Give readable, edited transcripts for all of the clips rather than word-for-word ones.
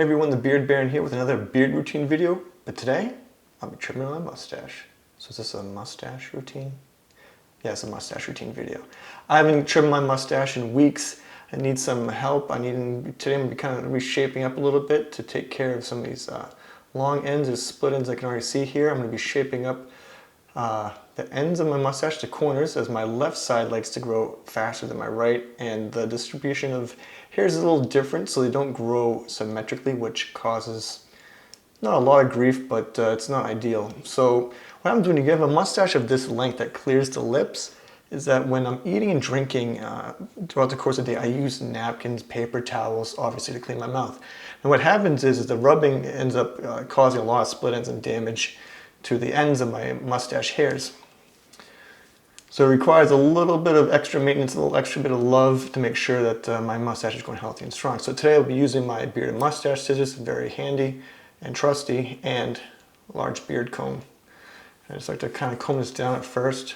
Hey everyone, the Beard Baron here with another beard routine video, but today I'll be trimming my mustache. So is this a mustache routine? Yeah, it's a mustache routine video. I haven't trimmed my mustache in weeks. I need some help. Today I'm going to be kind of reshaping up a little bit to take care of some of these long ends or split ends I can already see here. I'm going to be shaping up the ends of my mustache to corners, as my left side likes to grow faster than my right, and the distribution of hairs is a little different, so they don't grow symmetrically, which causes not a lot of grief, but it's not ideal. So what happens when you have a mustache of this length that clears the lips is that when I'm eating and drinking throughout the course of the day, I use napkins, paper towels, obviously, to clean my mouth. And what happens is the rubbing ends up causing a lot of split ends and damage to the ends of my mustache hairs. So it requires a little bit of extra maintenance, a little extra bit of love to make sure that my mustache is going healthy and strong. So today I'll be using my beard and mustache scissors, very handy and trusty, and a large beard comb. I just like to kind of comb this down at first.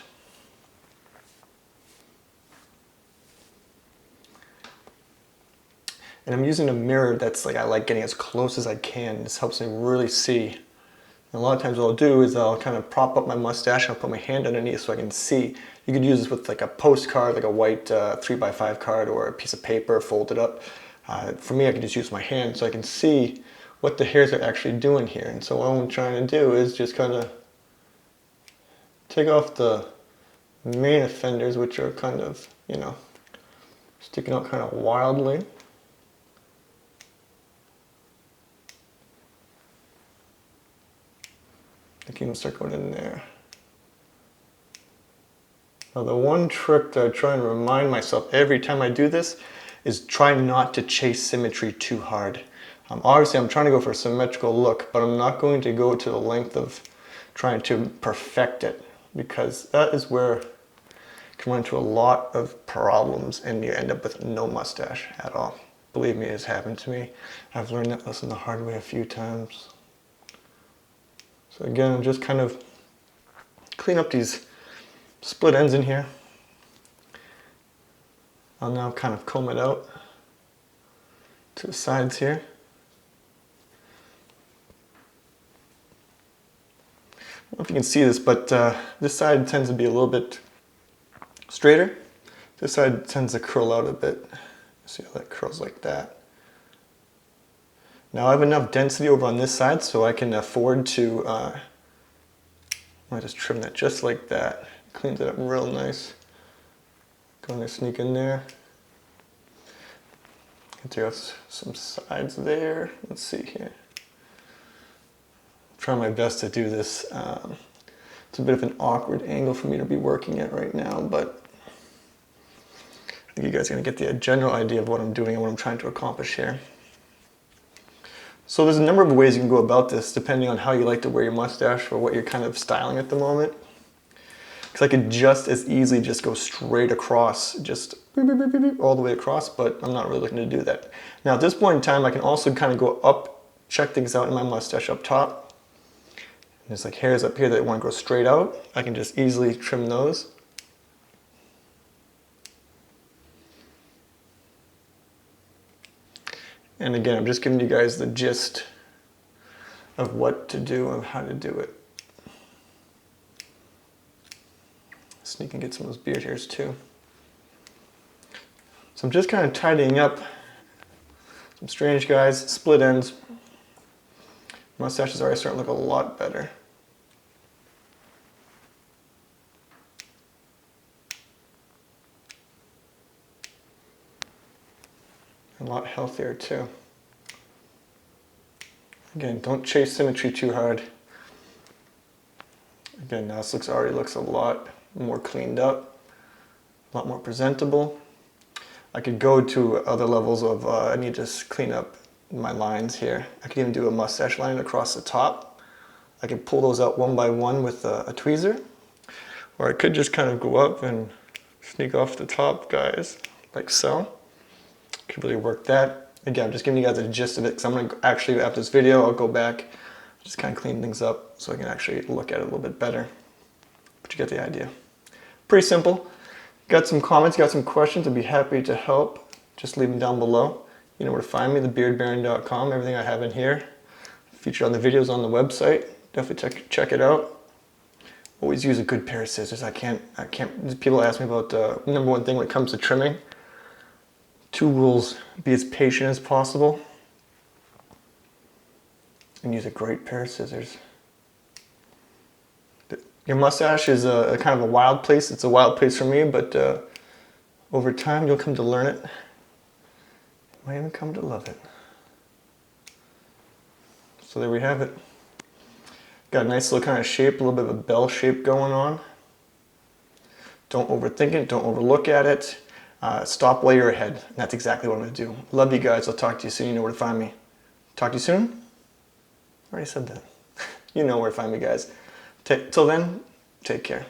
And I'm using a mirror that's I like getting as close as I can. This helps me really see. And a lot of times what I'll do is I'll kind of prop up my mustache and I'll put my hand underneath so I can see. You could use this with like a postcard, like a white 3x5 card, or a piece of paper folded up. For me, I can just use my hand so I can see what the hairs are actually doing here. And so what I'm trying to do is just kind of take off the main offenders, which are kind of, sticking out kind of wildly. I can even start going in there. Now the one trick that I try and remind myself every time I do this is try not to chase symmetry too hard. Obviously I'm trying to go for a symmetrical look, but I'm not going to go to the length of trying to perfect it, because that is where you can run into a lot of problems and you end up with no mustache at all. Believe me, it has happened to me. I've learned that lesson the hard way a few times. So again, I'm just kind of clean up these split ends in here. I'll now kind of comb it out to the sides here. I don't know if you can see this, but this side tends to be a little bit straighter. This side tends to curl out a bit. See how that curls like that. Now I have enough density over on this side so I can afford to I just trim that just like that. Cleans it up real nice. Go and sneak in there. Take off some sides there. Let's see here. Try my best to do this. It's a bit of an awkward angle for me to be working at right now, but I think you guys are going to get the general idea of what I'm doing and what I'm trying to accomplish here. So there's a number of ways you can go about this depending on how you like to wear your mustache or what you're kind of styling at the moment. Because I could just as easily just go straight across, just beep, beep, beep, beep, beep, all the way across, but I'm not really looking to do that. Now at this point in time, I can also kind of go up, check things out in my mustache up top. And there's like hairs up here that want to go straight out. I can just easily trim those. And again, I'm just giving you guys the gist of what to do and how to do it. Sneak and get some of those beard hairs too. So I'm just kind of tidying up some strange guys, split ends. Mustaches are already starting to look a lot better. A lot healthier too. Again, don't chase symmetry too hard. Again, now this already looks a lot more cleaned up, a lot more presentable. I could go to other levels of, I need to just clean up my lines here. I could even do a mustache line across the top. I could pull those out one by one with a tweezer. Or I could just kind of go up and sneak off the top, guys, like so. Could really work that. Again, I'm just giving you guys a gist of it, because I'm going to actually, after this video, I'll go back, just kind of clean things up so I can actually look at it a little bit better. But you get the idea. Pretty simple. Got some comments, got some questions, I'd be happy to help. Just leave them down below. You know where to find me, thebeardbaron.com. Everything I have in here, featured on the videos on the website. Definitely check it out. Always use a good pair of scissors. I can't, people ask me about the number one thing when it comes to trimming. 2 rules: be as patient as possible and use a great pair of scissors. Your mustache is a kind of a wild place. It's a wild place for me, but over time you'll come to learn it. You might even come to love it. So there we have it. Got a nice little kind of shape, a little bit of a bell shape going on. Don't overthink it, don't overlook at it. Stop while you're ahead. And that's exactly what I'm going to do. Love you guys. I'll talk to you soon. You know where to find me. Talk to you soon? I already said that. You know where to find me, guys. Till then, take care.